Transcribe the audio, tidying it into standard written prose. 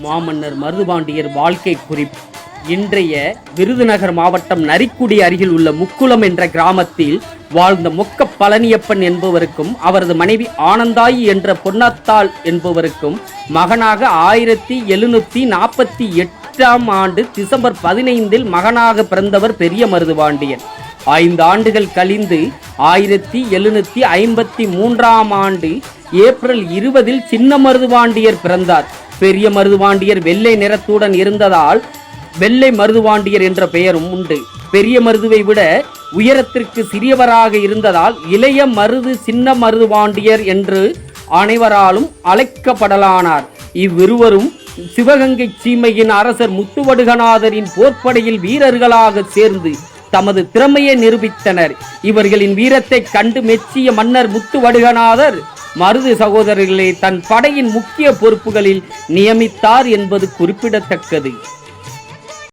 மாமன்னர் மருதுபாண்டியர் வாழ்க்கை குறிப்பு. இன்றைய விருதுநகர் மாவட்டம் நரிக்குடி அருகில் உள்ள முக்குளம் என்ற கிராமத்தில் வாழ்ந்த மொக்க பழனியப்பன் என்பவருக்கும் அவரது மனைவி ஆனந்தாயி என்ற பொன்னத்தாள் என்பவருக்கும் மகனாக 1748ஆம் ஆண்டு டிசம்பர் 15இல் மகனாக பிறந்தவர் பெரிய மருதுபாண்டியன். 5 ஆண்டுகள் கழிந்து 1753ஆம் ஆண்டு ஏப்ரல் 20இல் சின்ன மருதுபாண்டியர் பிறந்தார். பெரிய மருதுபாண்டியர் வெள்ளை நிறத்துடன் இருந்ததால் வெள்ளை மருதுபாண்டியர் என்ற பெயரும் உண்டு. பெரிய மருதுவை விட உயரத்திற்கு சிறியவராக இருந்ததால் இளைய மருது சின்ன மருதுபாண்டியர் என்று அனைவராலும் அழைக்கப்படலானார். இவ்விருவரும் சிவகங்கை சீமையின் அரசர் முத்துவடுகநாதரின் போர்ப்படையில் வீரர்களாக சேர்ந்து தமது திறமையை நிரூபித்தனர். இவர்களின் வீரத்தை கண்டு மெச்சிய மன்னர் முத்துவடுகநாதர் மருது சகோதரர்களை தன் படையின் முக்கிய பொறுப்புகளில் நியமித்தார் என்பது குறிப்பிடத்தக்கது.